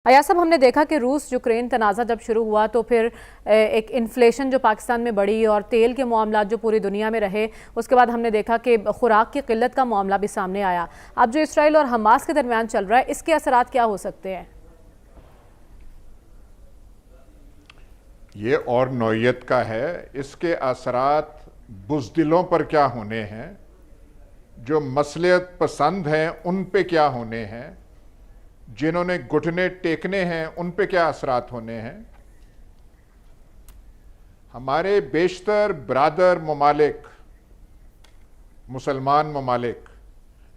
अया साहब, हमने देखा कि रूस यूक्रेन तनाज़ा जब शुरू हुआ तो फिर एक इन्फ्लेशन जो पाकिस्तान में बढ़ी और तेल के मामला जो पूरी दुनिया में रहे, उसके बाद हमने देखा कि खुराक की किल्लत का मामला भी सामने आया। अब जो इसराइल और हमास के दरमियान चल रहा है, इसके असरात क्या हो सकते हैं? ये और नौयत का है। इसके असरात बुज़दिलों पर क्या होने हैं, जो मसलियत पसंद हैं उन पे क्या होने हैं, जिन्होंने घुटने टेकने हैं उन पे क्या असरात होने हैं। हमारे बेशतर ब्रादर ममालिक, मुसलमान ममालिक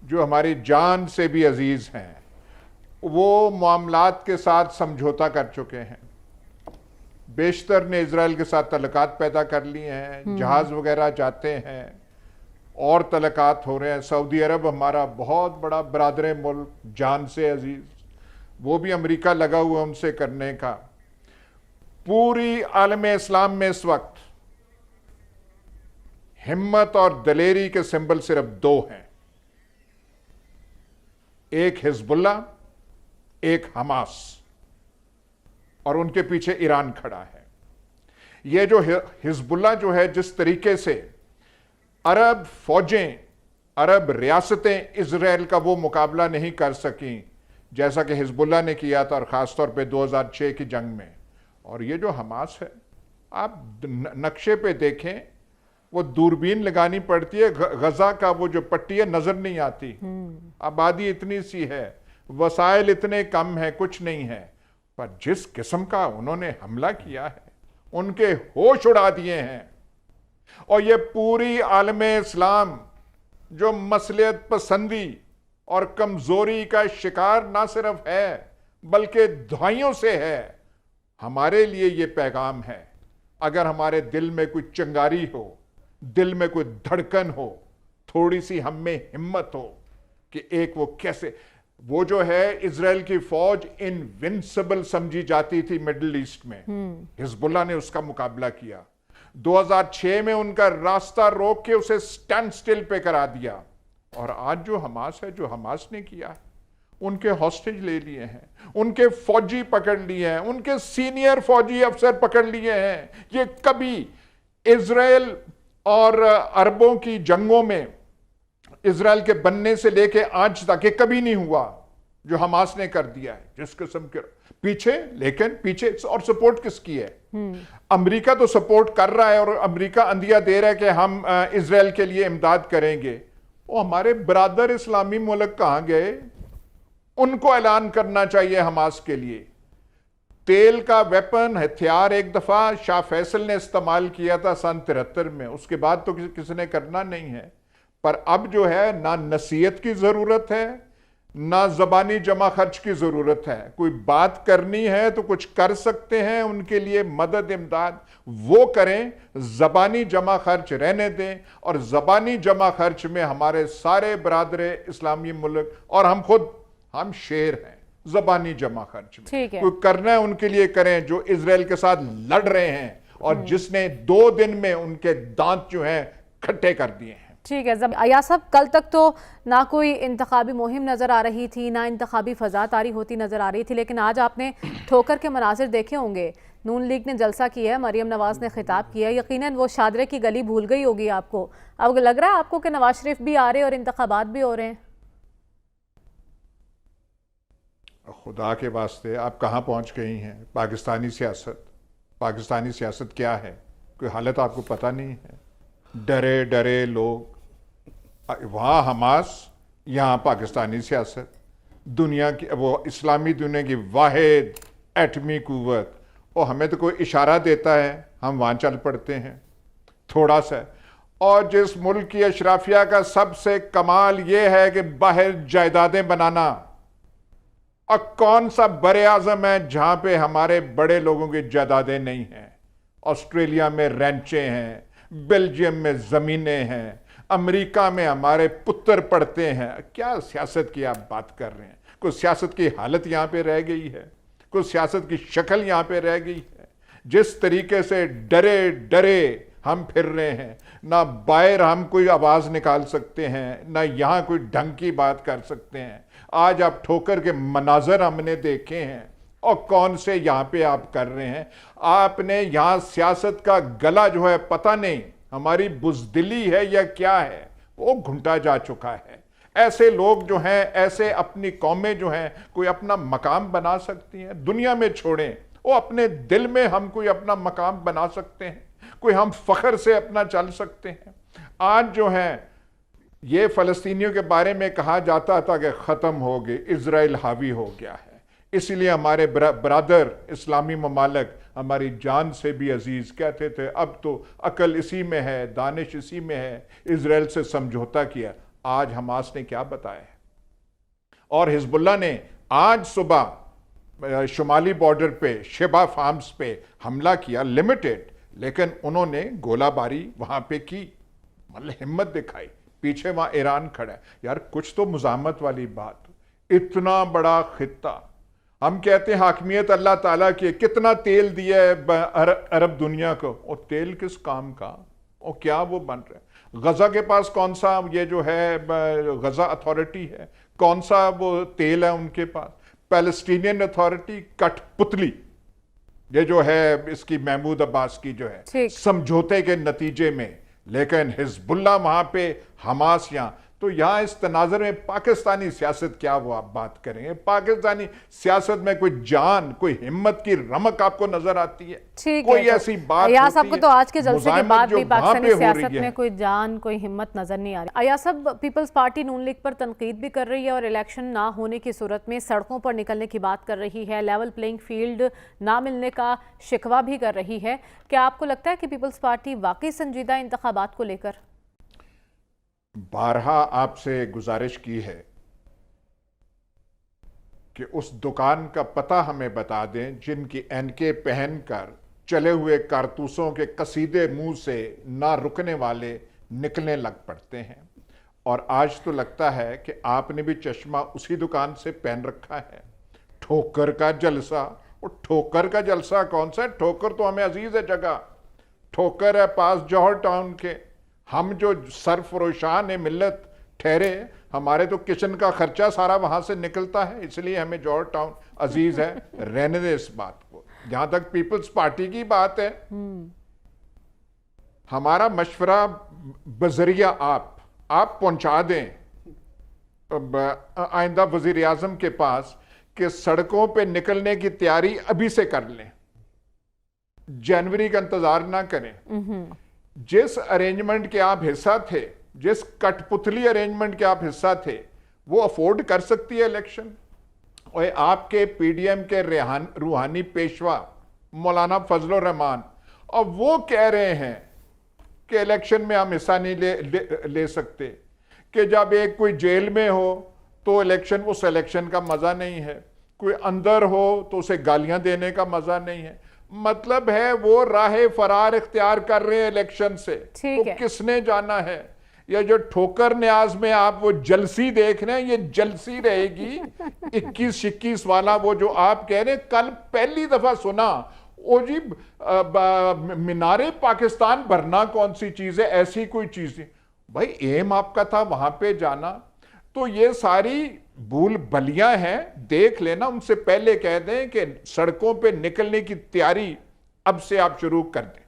जो हमारी जान से भी अजीज हैं, वो मामलात के साथ समझौता कर चुके हैं। बेशतर ने इजराइल के साथ तल्लुकात पैदा कर लिए हैं, जहाज वगैरह जाते हैं और तल्लुकात हो रहे हैं। सऊदी अरब हमारा बहुत बड़ा बरादर मुल्क, जान से अजीज, वो भी अमेरिका लगा हुआ उनसे करने का। पूरी आलम इस्लाम में इस वक्त हिम्मत और दलेरी के सिंबल सिर्फ दो हैं, एक हिजबुल्ला, एक हमास, और उनके पीछे ईरान खड़ा है। ये जो हिजबुल्ला जो है, जिस तरीके से अरब फौजें, अरब रियासतें इजराइल का वो मुकाबला नहीं कर सकी जैसा कि हिजबुल्ला ने किया था, और ख़ासतौर पे 2006 की जंग में। और ये जो हमास है, आप नक्शे पे देखें, वो दूरबीन लगानी पड़ती है, गजा का वो जो पट्टी है नजर नहीं आती। आबादी इतनी सी है, वसाइल इतने कम है, कुछ नहीं है, पर जिस किस्म का उन्होंने हमला किया है, उनके होश उड़ा दिए हैं। और ये पूरी आलमे इस्लाम जो मसलियत पसंदी और कमजोरी का शिकार ना सिर्फ है बल्कि दहाइयों से है, हमारे लिए ये पैगाम है। अगर हमारे दिल में कोई चिंगारी हो, दिल में कोई धड़कन हो, थोड़ी सी हम में हिम्मत हो कि एक वो कैसे, वो जो है इजराइल की फौज इनविंसिबल समझी जाती थी मिडिल ईस्ट में, हिजबुल्ला ने उसका मुकाबला किया। 2006 में उनका रास्ता रोक के उसे स्टैंड स्टिल पे करा दिया। और आज जो हमास है, जो हमास ने किया है, उनके हॉस्टेज ले लिए हैं, उनके फौजी पकड़ लिए हैं, उनके सीनियर फौजी अफसर पकड़ लिए हैं। ये कभी इजराइल और अरबों की जंगों में इजराइल के बनने से लेके आज तक ये कभी नहीं हुआ जो हमास ने कर दिया है, जिस किस्म के पीछे। लेकिन पीछे और सपोर्ट किसकी है? अमेरिका तो सपोर्ट कर रहा है और अमेरिका अंदिया दे रहा है कि हम इजराइल के लिए इमदाद करेंगे। वो हमारे बरादर इस्लामी मुल्क कहां गए? उनको ऐलान करना चाहिए हमास के लिए। तेल का वेपन, हथियार एक दफा शाह फैसल ने इस्तेमाल किया था सन 73 में, उसके बाद तो किसी ने करना नहीं है। पर अब जो है, ना नसीहत की जरूरत है, ना जबानी जमा खर्च की जरूरत है। कोई बात करनी है तो कुछ कर सकते हैं, उनके लिए मदद इमदाद वो करें, जबानी जमा खर्च रहने दें। और जबानी जमा खर्च में हमारे सारे बरादर इस्लामी मुल्क और हम खुद, हम शेर हैं जबानी जमा खर्च में। कोई करना है उनके लिए करें जो इजराइल के साथ लड़ रहे हैं और जिसने 2 दिन में उनके दांत जो हैं खट्टे कर दिए हैं। ठीक है अया साहब, कल तक तो ना कोई इंतखाबी मुहिम नज़र आ रही थी, ना इंतखाबी फ़ज़ा तारी होती नज़र आ रही थी, लेकिन आज आपने ठोकर के मनाजिर देखे होंगे। नून लीग ने जलसा किया है, मरियम नवाज ने खिताब किया है, यकीनन वो शादरे की गली भूल गई होगी आपको। अब लग रहा है आपको कि नवाज शरीफ भी आ रहे हैं और इंतखाबात भी हो रहे हैं? खुदा के वास्ते आप कहाँ पहुँच गई हैं? पाकिस्तानी सियासत, पाकिस्तानी सियासत क्या है? कोई हालत आपको पता नहीं है। डरे डरे लोग, वहाँ हमास, यहाँ पाकिस्तानी सियासत। दुनिया की, वो इस्लामी दुनिया की वाहिद एटमी कुव्वत, और हमें तो कोई इशारा देता है हम वहाँ चल पड़ते हैं थोड़ा सा। और जिस मुल्क की अशराफिया का सबसे कमाल ये है कि बाहर जायदादें बनाना, और कौन सा बड़े आजम है जहाँ पे हमारे बड़े लोगों की जायदादें नहीं हैं? ऑस्ट्रेलिया में रेंचे हैं, बेल्जियम में ज़मीनें हैं, अमेरिका में हमारे पुत्र पढ़ते हैं। क्या सियासत की आप बात कर रहे हैं? कोई सियासत की हालत यहाँ पे रह गई है? कोई सियासत की शक्ल यहाँ पे रह गई है? जिस तरीके से डरे डरे हम फिर रहे हैं, ना बाहर हम कोई आवाज़ निकाल सकते हैं, ना यहाँ कोई ढंग की बात कर सकते हैं। आज आप ठोकर के मनाजर हमने देखे हैं, और कौन से यहां पे आप कर रहे हैं? आपने यहां सियासत का गला जो है, पता नहीं हमारी बुजदिली है या क्या है, वो घुंटा जा चुका है। ऐसे लोग जो हैं, ऐसे अपनी कौमें जो हैं, कोई अपना मकाम बना सकती हैं? दुनिया में छोड़ें, वो अपने दिल में हम कोई अपना मकाम बना सकते हैं, कोई हम फख्र से अपना चल सकते हैं। आज जो है ये फ़लस्तीनियों के बारे में कहा जाता था कि ख़त्म हो गए, इज़राइल हावी हो गया है, इसलिए हमारे ब्रदर इस्लामी ममालिक हमारी जान से भी अजीज़ कहते थे, अब तो अकल इसी में है, दानिश इसी में है, इज़राइल से समझौता किया। आज हमास ने क्या बताया है? और हिजबुल्लाह ने आज सुबह शुमाली बॉर्डर पे शिबा फार्म्स पे हमला किया, लिमिटेड, लेकिन उन्होंने गोलाबारी वहां पे की, मतलब हिम्मत दिखाई। पीछे वहां ईरान खड़ा है। यार कुछ तो मुजामत वाली बात। इतना बड़ा खित्ता, हम कहते हैं हाकमियत अल्लाह ताला की, कितना तेल दिया है अरब दुनिया को, और तेल किस काम का, और क्या वो बन रहा है? गजा के पास कौन सा ये जो है गजा अथॉरिटी है, कौन सा वो तेल है उनके पास? पैलेस्टीनियन अथॉरिटी कठपुतली, ये जो है इसकी महमूद अब्बास की जो है समझौते के नतीजे में, लेकिन हिजबुल्लाह वहां पे, हमास यहां। तो यहां इस तनाजर में पाकिस्तानी सियासत क्या, वो आप बात करेंगे? पाकिस्तानी सियासत में कोई जान, कोई हिम्मत की रमक आपको नजर आती है? कोई ऐसी बात अयाज साहब को तो आज के जलसे के बाद भी पाकिस्तानी सियासत है, में कोई जान, कोई हिम्मत नजर नहीं आ रही। अयाज साहब, पीपल्स पार्टी नून लीग पर तनकीद भी कर रही है और इलेक्शन ना होने की सूरत में सड़कों पर निकलने की बात कर रही है, लेवल प्लेइंग फील्ड ना मिलने का शिकवा भी कर रही है। क्या आपको लगता है कि पीपल्स पार्टी वाकई संजीदा इंतखाबात को लेकर? बारहा आपसे गुजारिश की है कि उस दुकान का पता हमें बता दें जिनकी एनके पहनकर चले हुए कारतूसों के कसीदे मुंह से ना रुकने वाले निकलने लग पड़ते हैं। और आज तो लगता है कि आपने भी चश्मा उसी दुकान से पहन रखा है। ठोकर का जलसा, और ठोकर का जलसा कौन सा है? ठोकर तो हमें अजीज है जगह, ठोकर है पास जौहर टाउन के। हम जो सरफरोशान है मिल्लत ठहरे, हमारे तो किचन का खर्चा सारा वहां से निकलता है, इसलिए हमें जौहर टाउन अजीज है। रहने दे इस बात को। जहां तक पीपल्स पार्टी की बात है, हमारा मशवरा बजरिया आप पहुंचा दें आइंदा वजीर आजम के पास कि सड़कों पे निकलने की तैयारी अभी से कर लें, जनवरी का इंतजार ना करें। जिस अरेंजमेंट के आप हिस्सा थे, जिस कठपुतली अरेंजमेंट के आप हिस्सा थे, वो अफोर्ड कर सकती है इलेक्शन। और आपके पीडीएम के रूहानी पेशवा मौलाना फजलुर रहमान, और वो कह रहे हैं कि इलेक्शन में हम हिस्सा नहीं ले सकते, कि जब एक कोई जेल में हो तो इलेक्शन, उस इलेक्शन का मजा नहीं है, कोई अंदर हो तो उसे गालियां देने का मजा नहीं है। मतलब है वो राह फरार इख्तियार कर रहे हैं इलेक्शन से। तो किसने जाना है? ये जो ठोकर न्याज में आप वो जलसी देख रहे हैं, ये जलसी रहेगी 21-21 वाला। वो जो आप कह रहे हैं, कल पहली दफा सुना, ओ जी मीनारे पाकिस्तान भरना कौन सी चीज है? ऐसी कोई चीज है भाई, एम आपका था वहां पे जाना। तो ये सारी भूल भलियां हैं, देख लेना। उनसे पहले कह दें कि सड़कों पे निकलने की तैयारी अब से आप शुरू कर दें।